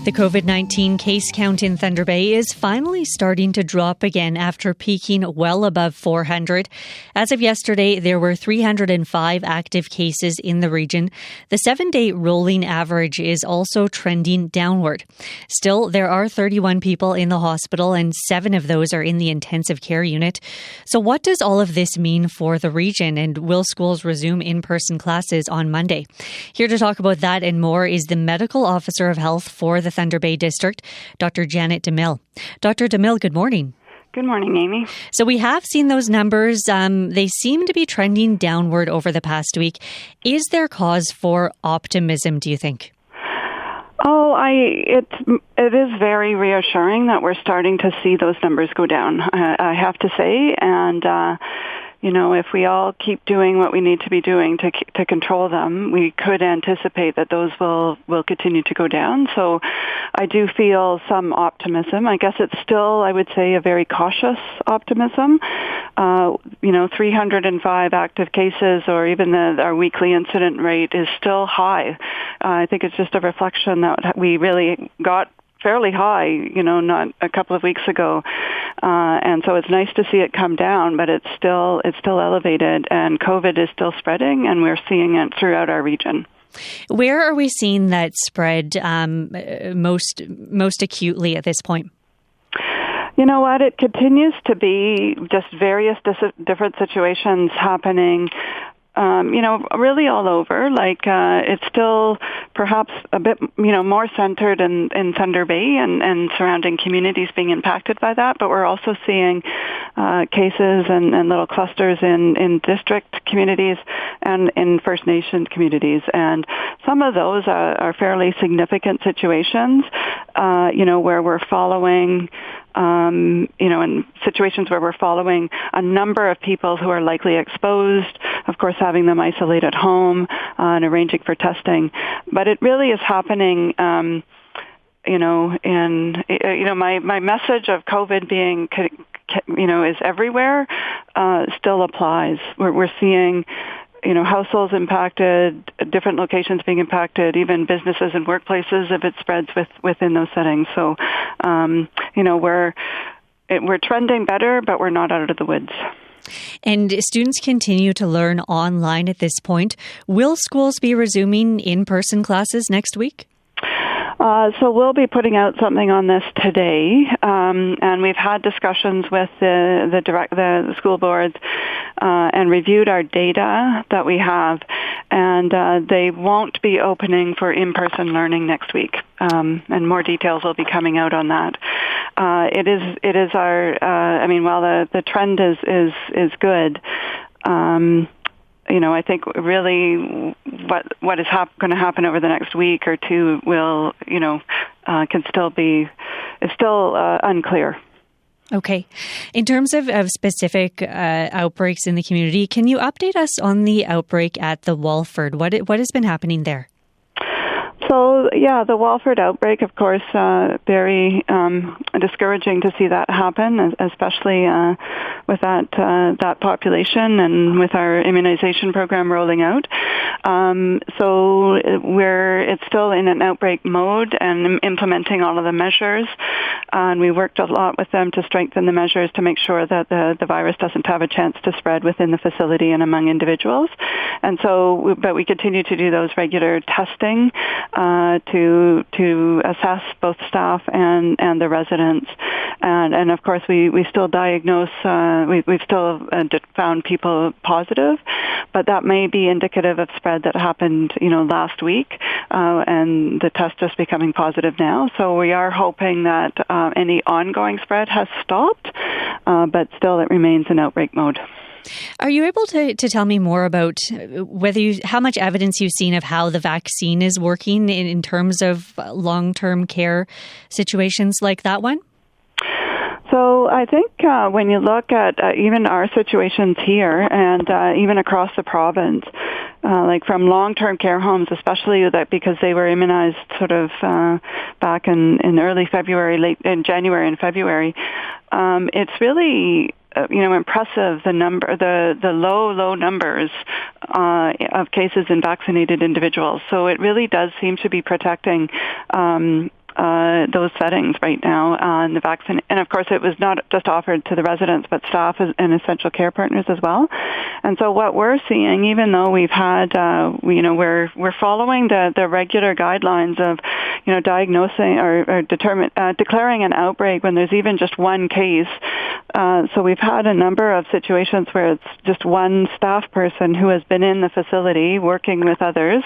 The COVID-19 case count in Thunder Bay is finally starting to drop again after peaking well above 400. As of yesterday, there were 305 active cases in the region. The 7-day rolling average is also trending downward. Still, there are 31 people in the hospital and 7 of those are in the intensive care unit. So what does all of this mean for the region, and will schools resume in-person classes on Monday? Here to talk about that and more is the Medical Officer of Health for the Thunder Bay District, Dr. Janet DeMille. Dr. DeMille, good morning. Good morning, Amy. So we have seen those numbers. They seem to be trending downward over the past week. Is there cause for optimism, do you think? It is very reassuring that we're starting to see those numbers go down, I have to say. And, if we all keep doing what we need to be doing to control them, we could anticipate that those will continue to go down. So I do feel some optimism. I guess it's still, I would say, a very cautious optimism. 305 active cases, or even our weekly incident rate, is still high. I think it's just a reflection that we really got fairly high, not a couple of weeks ago. And so it's nice to see it come down, but it's still elevated, and COVID is still spreading, and we're seeing it throughout our region. Where are we seeing that spread most acutely at this point? You know what? It continues to be just various different situations happening, really all over. It's still perhaps a bit, more centered in Thunder Bay and surrounding communities being impacted by that. But we're also seeing cases and little clusters in district communities and in First Nation communities. And some of those are fairly significant situations, where we're following in situations where we're following a number of people who are likely exposed, of course, having them isolate at home and arranging for testing. But it really is happening, my message of COVID being, is everywhere, still applies. We're seeing households impacted, different locations being impacted, even businesses and workplaces if it spreads within those settings. So, we're trending better, but we're not out of the woods. And students continue to learn online at this point. Will schools be resuming in-person classes next week? So we'll be putting out something on this today, and we've had discussions with the school boards and reviewed our data that we have, and they won't be opening for in-person learning next week, and more details will be coming out on that. It is our, while the trend is good, I think really what is going to happen over the next week or two will, is still unclear. Okay. In terms of specific outbreaks in the community, can you update us on the outbreak at the Walford? What has been happening there? So, the Walford outbreak, of course, very discouraging to see that happen, especially with that population and with our immunization program rolling out. So it's still in an outbreak mode and implementing all of the measures. And we worked a lot with them to strengthen the measures to make sure that the virus doesn't have a chance to spread within the facility and among individuals. And so, but we continue to do those regular testing to assess both staff and the residents. And of course, we still diagnose, we've still found people positive, but that may be indicative of spread that happened, last week, and the test just becoming positive now. So we are hoping that any ongoing spread has stopped, but still it remains in outbreak mode. Are you able to tell me more about how much evidence you've seen of how the vaccine is working in terms of long-term care situations like that one? So I think when you look at even our situations here and even across the province, like from long-term care homes, especially that because they were immunized sort of back in early February, late in January and February, it's really impressive the low numbers of cases in vaccinated individuals. So it really does seem to be protecting those settings right now. The vaccine, and of course, it was not just offered to the residents, but staff and essential care partners as well. And so, what we're seeing, even though we've had, we're following the regular guidelines of, diagnosing or declaring an outbreak when there's even just one case. So we've had a number of situations where it's just one staff person who has been in the facility working with others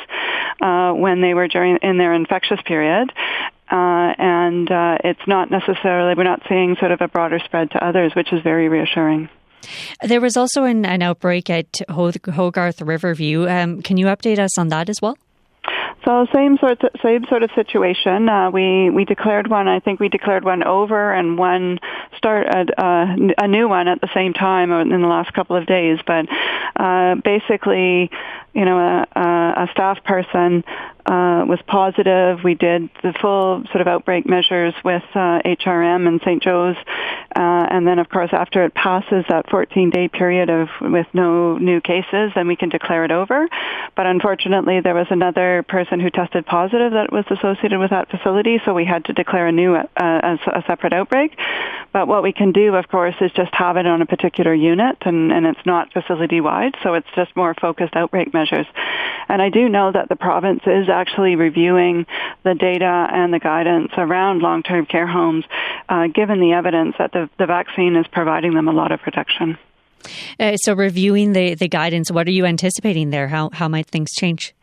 when they were in their infectious period. And it's not necessarily, we're not seeing sort of a broader spread to others, which is very reassuring. There was also an outbreak at Hogarth Riverview. Can you update us on that as well? So same sort of situation. We declared one. I think we declared one over and one a new one at the same time in the last couple of days. But basically, a staff person was positive. We did the full sort of outbreak measures with HRM and St. Joe's, and then of course after it passes that 14-day period with no new cases, then we can declare it over. But unfortunately, there was another person who tested positive that was associated with that facility, so we had to declare a separate outbreak. But what we can do, of course, is just have it on a particular unit, and it's not facility-wide, so it's just more focused outbreak measures. And I do know that the province is actually reviewing the data and the guidance around long-term care homes, given the evidence that the vaccine is providing them a lot of protection. So reviewing the guidance, what are you anticipating there? How might things change?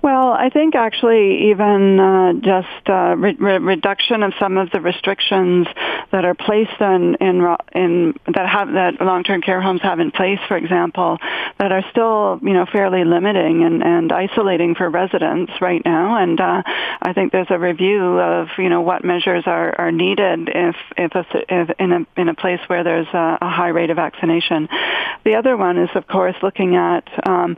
Well, I think actually even just reduction of some of the restrictions that are placed that long-term care homes have in place, for example, that are still fairly limiting and isolating for residents right now. And I think there's a review of what measures are needed if in a place where there's a high rate of vaccination. The other one is, of course, looking at how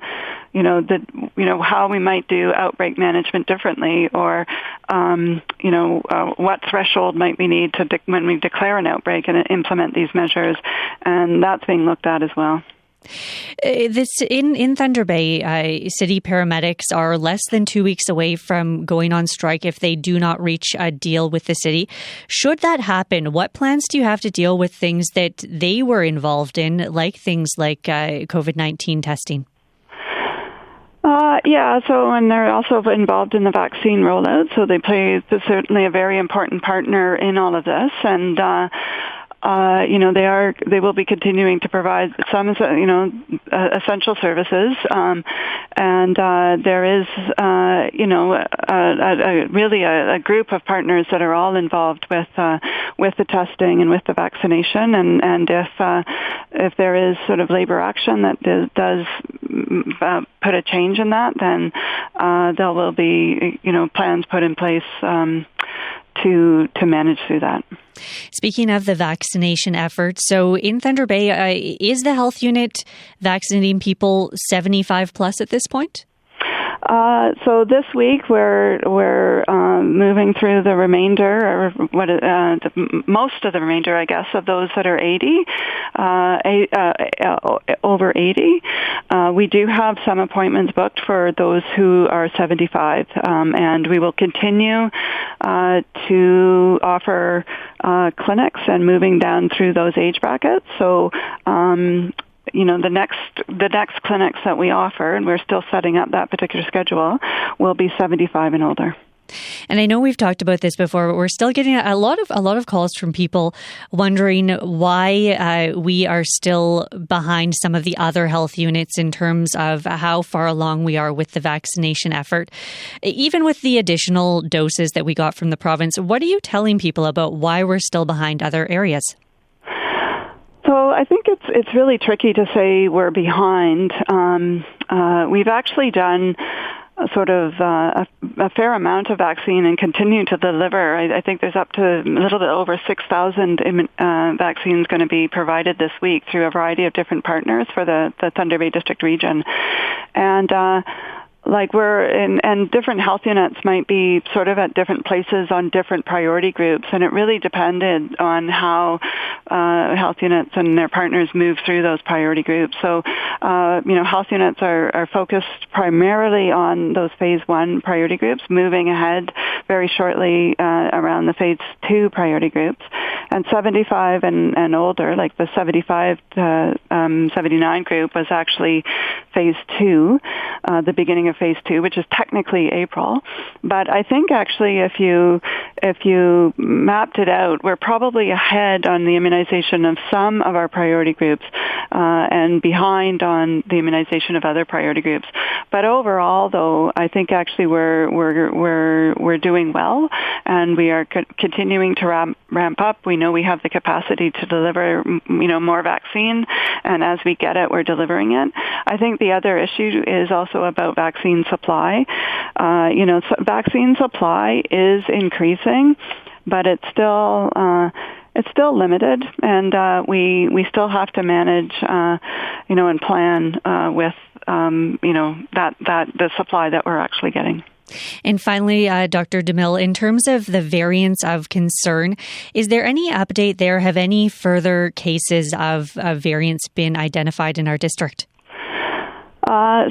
we might do outbreak management differently, or what threshold might we need when we declare an outbreak and implement these measures, and that's being looked at as well. In Thunder Bay, city paramedics are less than 2 weeks away from going on strike if they do not reach a deal with the city. Should that happen, what plans do you have to deal with things that they were involved in, like things like COVID-19 testing? And they're also involved in the vaccine rollout, so they play certainly a very important partner in all of this, and they will be continuing to provide some essential services, and there is really a group of partners that are all involved with the testing and with the vaccination, and if there is sort of labor action that does put a change in that, then there will be plans put in place to manage through that. Speaking of the vaccination effort, so in Thunder Bay, is the health unit vaccinating people 75 plus at this point? So this week we're moving through the remainder, or most of the remainder, I guess, of those that are 80, over 80. We do have some appointments booked for those who are 75, and we will continue to offer clinics and moving down through those age brackets. So the next clinics that we offer, and we're still setting up that particular schedule, will be 75 and older. And I know we've talked about this before, but we're still getting a lot of calls from people wondering why we are still behind some of the other health units in terms of how far along we are with the vaccination effort. Even with the additional doses that we got from the province, what are you telling people about why we're still behind other areas? So I think it's really tricky to say we're behind. We've actually done a fair amount of vaccine and continue to deliver. I think there's up to a little bit over 6,000 vaccines going to be provided this week through a variety of different partners for the Thunder Bay District region. And we're in, and different health units might be sort of at different places on different priority groups, and it really depended on how health units and their partners move through those priority groups. So, health units are focused primarily on those phase 1 priority groups, moving ahead very shortly around the phase 2 priority groups. And 75 and older, like the 75 to 79 group, was actually phase 2, the beginning of phase 2, which is technically April. But I think actually if you mapped it out, we're probably ahead on the immunization of some of our priority groups and behind on the immunization of other priority groups. But overall, though, I think actually we're doing well, and we are continuing to ramp up. We know we have the capacity to deliver, more vaccine, and as we get it, we're delivering it. I think the other issue is also about vaccine supply. Vaccine supply is increasing, but it's still limited, and we still have to manage, and plan with the supply that we're actually getting. And finally, Dr. DeMille, in terms of the variants of concern, is there any update there? Have any further cases of variants been identified in our district?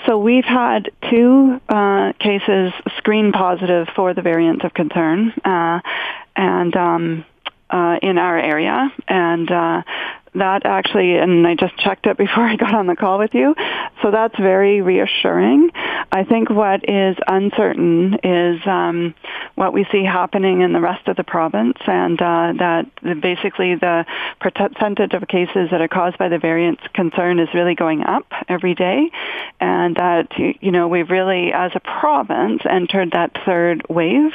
So we've had 2 cases screen positive for the variants of concern, and in our area, and that actually, and I just checked it before I got on the call with you, so that's very reassuring. I think what is uncertain is what we see happening in the rest of the province, and that basically the percentage of cases that are caused by the variant concern is really going up every day, and that, we've really, as a province, entered that 3rd wave,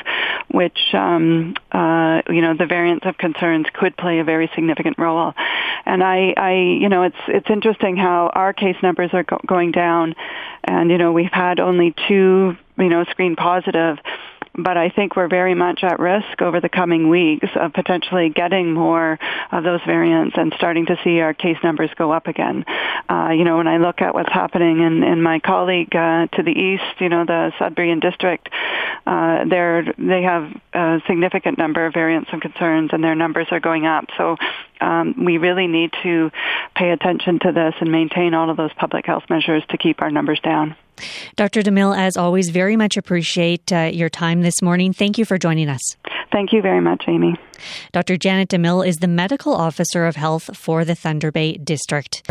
which, the variants of concerns could play a very significant role. And it's interesting how our case numbers are going down, and, we've had only 2, screen positive, but I think we're very much at risk over the coming weeks of potentially getting more of those variants and starting to see our case numbers go up again. When I look at what's happening in my colleague to the east, the Sudbury district, they have a significant number of variants of concerns, and their numbers are going up. So we really need to pay attention to this and maintain all of those public health measures to keep our numbers down. Dr. DeMille, as always, very much appreciate your time this morning. Thank you for joining us. Thank you very much, Amy. Dr. Janet DeMille is the Medical Officer of Health for the Thunder Bay District.